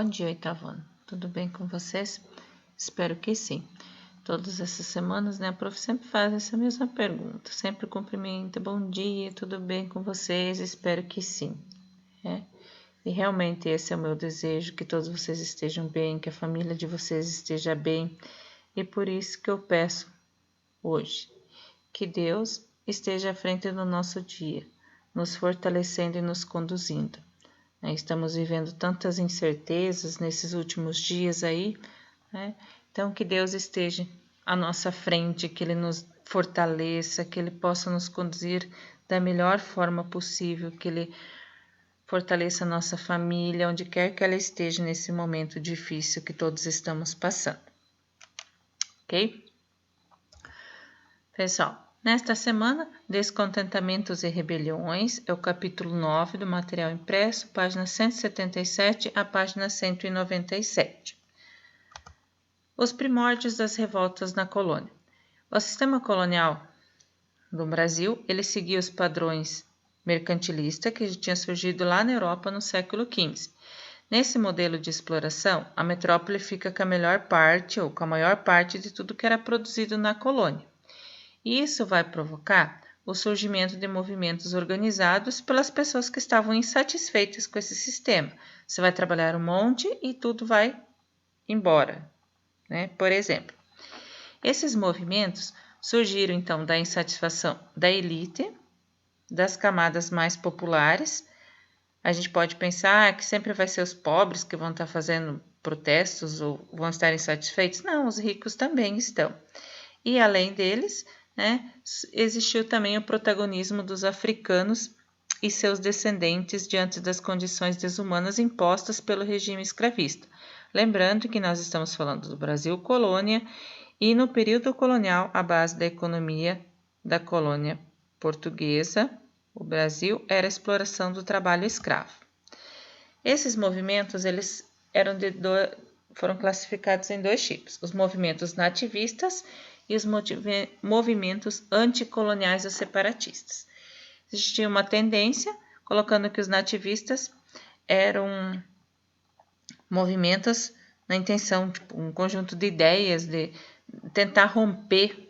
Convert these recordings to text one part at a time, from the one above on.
Bom dia, oitavo ano. Tudo bem com vocês? Espero que sim. Todas essas semanas, a prof sempre faz essa mesma pergunta. Sempre cumprimenta. Bom dia, tudo bem com vocês? Espero que sim. E realmente esse é o meu desejo, que todos vocês estejam bem, que a família de vocês esteja bem. E por isso que eu peço hoje que Deus esteja à frente do nosso dia, nos fortalecendo e nos conduzindo. Estamos vivendo tantas incertezas nesses últimos dias aí, Então que Deus esteja à nossa frente, que Ele nos fortaleça, que Ele possa nos conduzir da melhor forma possível, que Ele fortaleça a nossa família, onde quer que ela esteja nesse momento difícil que todos estamos passando. Ok? Pessoal, nesta semana, Descontentamentos e Rebeliões, é o capítulo 9 do material impresso, página 177 a página 197. Os primórdios das revoltas na colônia. O sistema colonial do Brasil, ele seguia os padrões mercantilista que já tinha surgido lá na Europa no século XV. Nesse modelo de exploração, a metrópole fica com a melhor parte ou com a maior parte de tudo que era produzido na colônia. E isso vai provocar o surgimento de movimentos organizados pelas pessoas que estavam insatisfeitas com esse sistema. Você vai trabalhar um monte e tudo vai embora, Por exemplo, esses movimentos surgiram então da insatisfação da elite, das camadas mais populares. A gente pode pensar que sempre vai ser os pobres que vão estar fazendo protestos ou vão estar insatisfeitos. Não, os ricos também estão. E além deles, existiu também o protagonismo dos africanos e seus descendentes diante das condições desumanas impostas pelo regime escravista. Lembrando que nós estamos falando do Brasil colônia e no período colonial a base da economia da colônia portuguesa, o Brasil, era a exploração do trabalho escravo. Esses movimentos eles foram classificados em dois tipos, os movimentos nativistas e os movimentos anticoloniais ou separatistas. Existia uma tendência, colocando que os nativistas eram movimentos na intenção, um conjunto de ideias de tentar romper,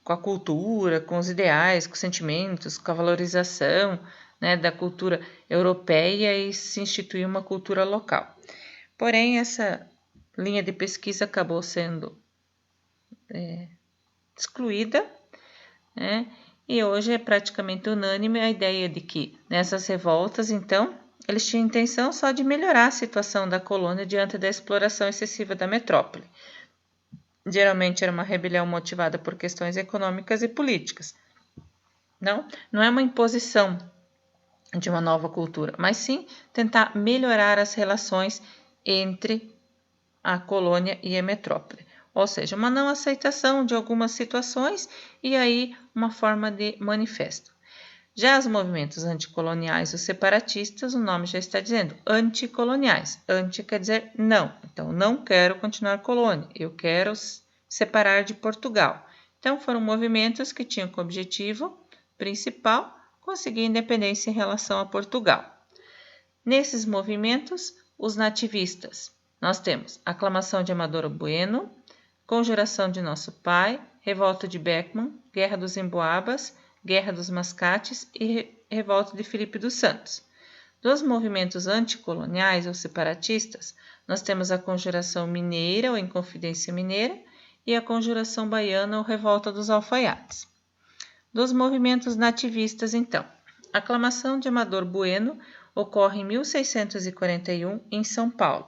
com a cultura, com os ideais, com os sentimentos, com a valorização, da cultura europeia e se instituir uma cultura local. Porém, essa linha de pesquisa acabou sendo excluída, e hoje é praticamente unânime a ideia de que nessas revoltas, então, eles tinham intenção só de melhorar a situação da colônia diante da exploração excessiva da metrópole. Geralmente era uma rebelião motivada por questões econômicas e políticas. Não é uma imposição de uma nova cultura, mas sim tentar melhorar as relações entre a colônia e a metrópole. Ou seja, uma não aceitação de algumas situações e aí uma forma de manifesto. Já os movimentos anticoloniais ou separatistas, o nome já está dizendo anticoloniais. Anti quer dizer não. Então, não quero continuar colônia, eu quero separar de Portugal. Então, foram movimentos que tinham como objetivo principal conseguir independência em relação a Portugal. Nesses movimentos, os nativistas, nós temos Aclamação de Amador Bueno, Conjuração de Nosso Pai, Revolta de Beckman, Guerra dos Emboabas, Guerra dos Mascates e Revolta de Filipe dos Santos. Dos movimentos anticoloniais ou separatistas, nós temos a Conjuração Mineira ou Inconfidência Mineira e a Conjuração Baiana ou Revolta dos Alfaiates. Dos movimentos nativistas, então, a Aclamação de Amador Bueno ocorre em 1641 em São Paulo.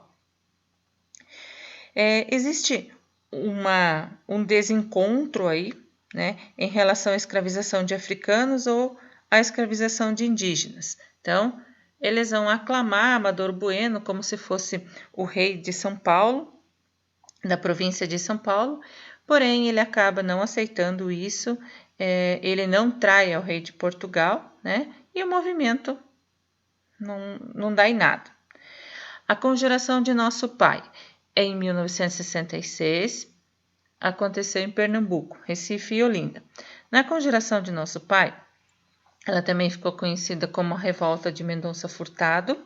Existe um desencontro aí, em relação à escravização de africanos ou à escravização de indígenas. Então, eles vão aclamar Amador Bueno como se fosse o rei de São Paulo, da província de São Paulo, porém ele acaba não aceitando isso, ele não trai ao rei de Portugal, e o movimento não dá em nada. A Conjuração de Nosso Pai é em 1966, aconteceu em Pernambuco, Recife e Olinda. Na Conjuração de Nosso Pai, ela também ficou conhecida como a Revolta de Mendonça Furtado,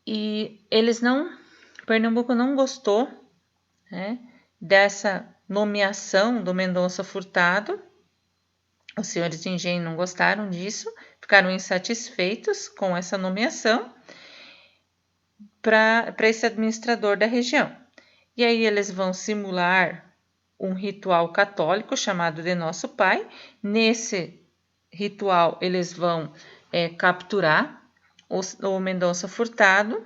E Pernambuco não gostou, né, dessa nomeação do Mendonça Furtado. Os senhores de engenho não gostaram disso, ficaram insatisfeitos com essa nomeação para esse administrador da região. E aí eles vão simular um ritual católico chamado de Nosso Pai. Nesse ritual eles vão capturar o Mendonça Furtado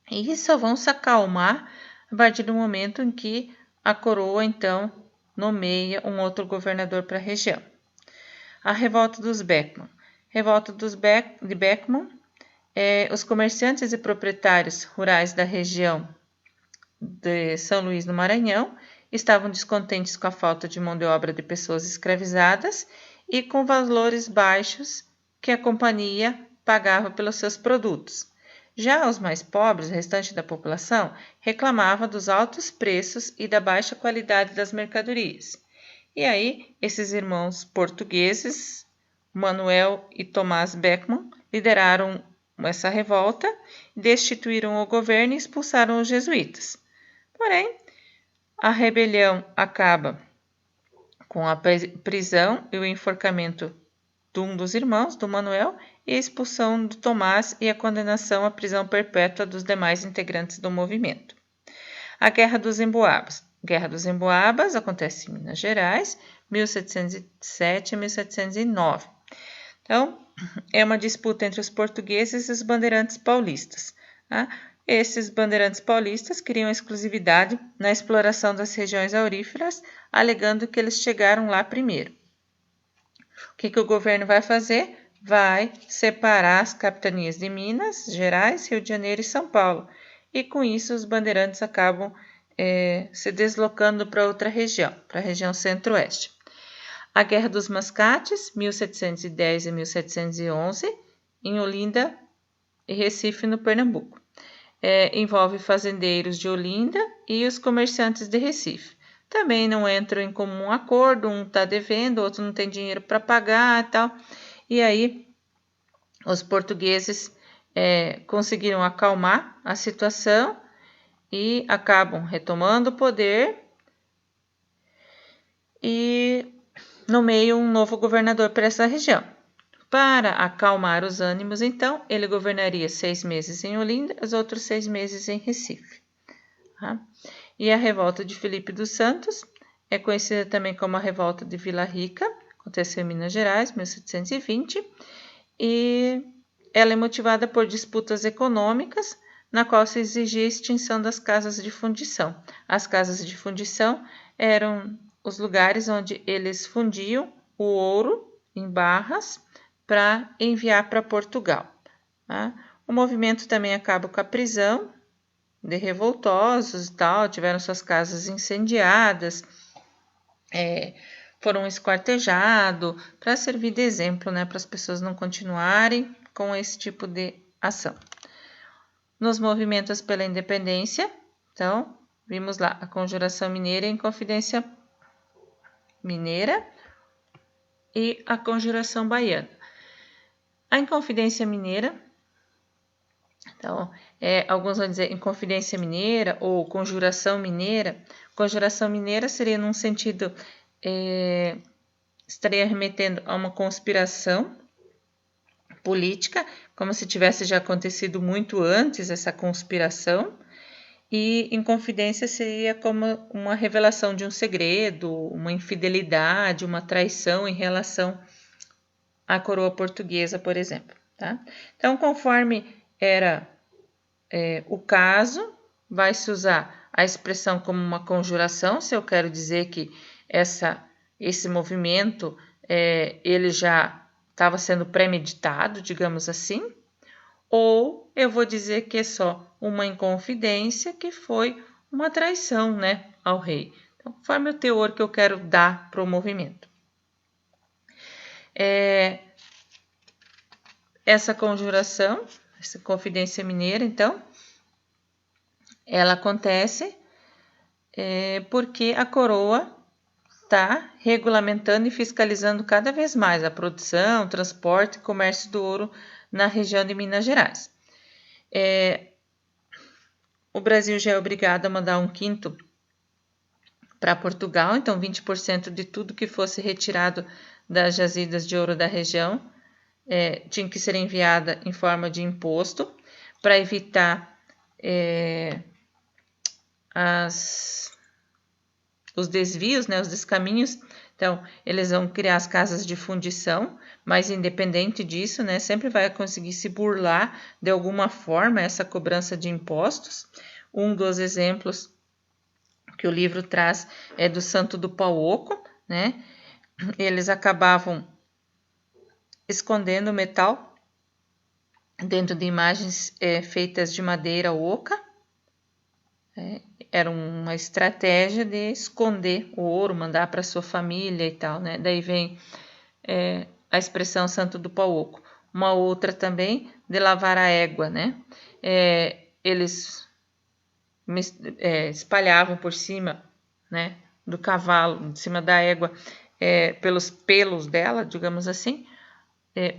e só vão se acalmar a partir do momento em que a coroa então nomeia um outro governador para a região. A revolta dos Beckman. Revolta de Beckman. Os comerciantes e proprietários rurais da região de São Luís do Maranhão estavam descontentes com a falta de mão de obra de pessoas escravizadas e com valores baixos que a companhia pagava pelos seus produtos. Já os mais pobres, o restante da população, reclamava dos altos preços e da baixa qualidade das mercadorias. E aí, esses irmãos portugueses, Manuel e Tomás Beckman, lideraram essa revolta, destituíram o governo e expulsaram os jesuítas. Porém, a rebelião acaba com a prisão e o enforcamento de um dos irmãos, do Manuel, e a expulsão do Tomás e a condenação à prisão perpétua dos demais integrantes do movimento. A Guerra dos Emboabas. A Guerra dos Emboabas acontece em Minas Gerais, 1707 a 1709. Então, é uma disputa entre os portugueses e os bandeirantes paulistas. Tá? Esses bandeirantes paulistas queriam exclusividade na exploração das regiões auríferas, alegando que eles chegaram lá primeiro. O que o governo vai fazer? Vai separar as capitanias de Minas Gerais, Rio de Janeiro e São Paulo. E com isso os bandeirantes acabam se deslocando para outra região, para a região centro-oeste. A Guerra dos Mascates, 1710 e 1711, em Olinda e Recife, no Pernambuco. Envolve fazendeiros de Olinda e os comerciantes de Recife. Também não entram em comum acordo, um está devendo, o outro não tem dinheiro para pagar e tal. E aí os portugueses conseguiram acalmar a situação e acabam retomando o poder e nomeiam um novo governador para essa região. Para acalmar os ânimos, então, ele governaria 6 meses em Olinda, os outros 6 meses em Recife. Tá? E a revolta de Felipe dos Santos é conhecida também como a revolta de Vila Rica, aconteceu em Minas Gerais, 1720, e ela é motivada por disputas econômicas, na qual se exigia a extinção das casas de fundição. As casas de fundição eram os lugares onde eles fundiam o ouro em barras para enviar para Portugal. Tá? O movimento também acaba com a prisão de revoltosos e tal, tiveram suas casas incendiadas, foram esquartejados para servir de exemplo, né, para as pessoas não continuarem com esse tipo de ação. Nos movimentos pela independência, então, vimos lá a Conjuração Mineira e a Inconfidência Mineira e a Conjuração Baiana. A Inconfidência Mineira, então, alguns vão dizer Inconfidência Mineira ou Conjuração Mineira. Conjuração Mineira seria num sentido, estaria remetendo a uma conspiração política, como se tivesse já acontecido muito antes essa conspiração, e Inconfidência seria como uma revelação de um segredo, uma infidelidade, uma traição em relação à coroa portuguesa, por exemplo. Tá? Então, conforme era o caso, vai se usar a expressão como uma conjuração, se eu quero dizer que esse movimento ele já estava sendo premeditado, digamos assim, ou eu vou dizer que é só uma inconfidência, que foi uma traição, né, ao rei. Então, conforme o teor que eu quero dar para o movimento. Essa conjuração, essa Confidência Mineira, então, ela acontece porque a coroa está regulamentando e fiscalizando cada vez mais a produção, transporte e comércio do ouro na região de Minas Gerais. O Brasil já é obrigado a mandar 1/5 para Portugal, então 20% de tudo que fosse retirado das jazidas de ouro da região tinha que ser enviada em forma de imposto para evitar os desvios, né, os descaminhos. Então, eles vão criar as casas de fundição, mas independente disso, né, sempre vai conseguir se burlar de alguma forma essa cobrança de impostos. Um dos exemplos que o livro traz é do Santo do Pau Oco, né? Eles acabavam escondendo o metal dentro de imagens feitas de madeira oca. Era uma estratégia de esconder o ouro, mandar para sua família e tal, né? Daí vem a expressão Santo do Pau Oco. Uma outra também de lavar a égua, né? Eles espalhavam por cima, né, do cavalo, de cima da égua, pelos pelos dela, digamos assim,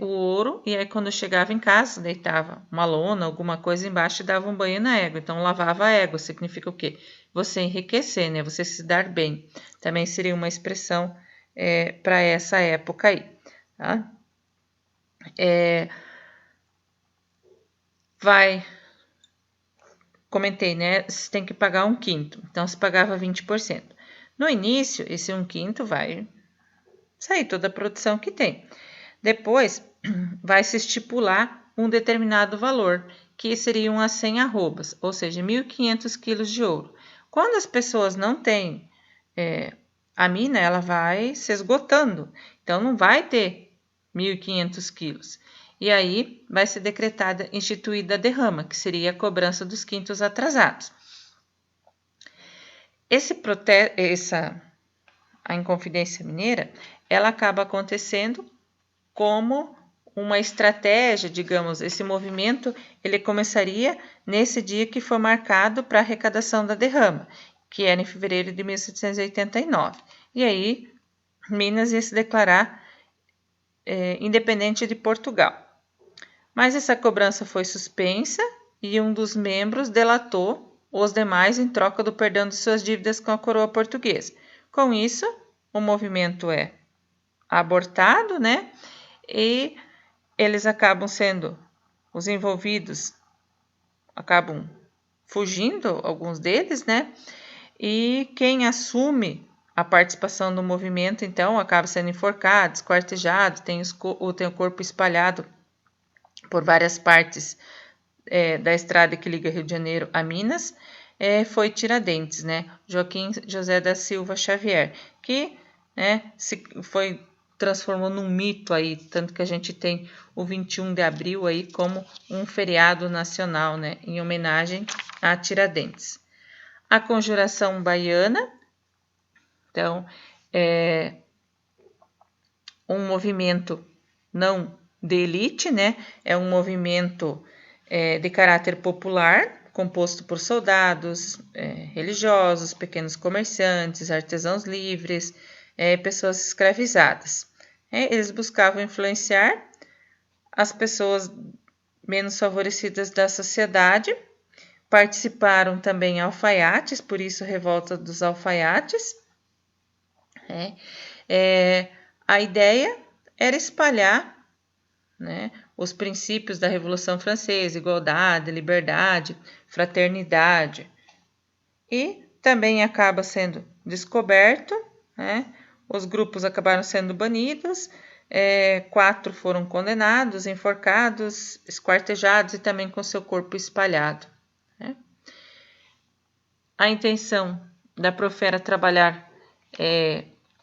o ouro, e aí quando chegava em casa, deitava uma lona, alguma coisa embaixo e dava um banho na égua. Então, lavava a égua, significa o quê? Você enriquecer, né? Você se dar bem. Também seria uma expressão para essa época aí, tá? Comentei, né? Você tem que pagar 1/5, então se pagava 20%. No início, esse 1/5 vai sair toda a produção que tem. Depois, vai se estipular um determinado valor, que seriam as 100 arrobas, ou seja, 1.500 quilos de ouro. Quando as pessoas não têm a mina, ela vai se esgotando, então não vai ter 1.500 quilos. E aí vai ser decretada, instituída a derrama, que seria a cobrança dos quintos atrasados. A Inconfidência Mineira, ela acaba acontecendo como uma estratégia, digamos, esse movimento, ele começaria nesse dia que foi marcado para a arrecadação da derrama, que era em fevereiro de 1789. E aí, Minas ia se declarar independente de Portugal. Mas essa cobrança foi suspensa e um dos membros delatou os demais em troca do perdão de suas dívidas com a coroa portuguesa. Com isso, o movimento é abortado, né? E eles acabam sendo, os envolvidos acabam fugindo, alguns deles, né? E quem assume a participação do movimento, então, acaba sendo enforcado, esquartejado, tem o corpo espalhado por várias partes da estrada que liga Rio de Janeiro a Minas, foi Tiradentes, né? Joaquim José da Silva Xavier, que transformou num mito aí, tanto que a gente tem o 21 de abril aí como um feriado nacional, né? Em homenagem a Tiradentes. A Conjuração Baiana, então, um movimento não de elite, né? É um movimento de caráter popular, composto por soldados, religiosos, pequenos comerciantes, artesãos livres, pessoas escravizadas. Eles buscavam influenciar as pessoas menos favorecidas da sociedade. Participaram também alfaiates, por isso Revolta dos Alfaiates. A ideia era espalhar, né, os princípios da Revolução Francesa, igualdade, liberdade, fraternidade. E também acaba sendo descoberto, né, os grupos acabaram sendo banidos, 4 foram condenados, enforcados, esquartejados e também com seu corpo espalhado. Né. A intenção da prof era trabalhar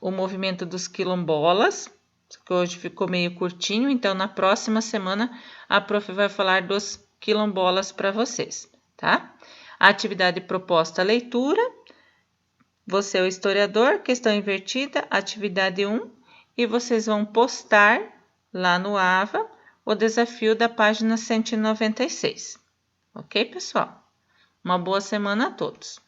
o movimento dos quilombolas, que hoje ficou meio curtinho, então na próxima semana a prof vai falar dos quilombolas para vocês, tá? A atividade proposta, leitura, você é o historiador, questão invertida, atividade 1, e vocês vão postar lá no AVA o desafio da página 196. Ok, pessoal? Uma boa semana a todos.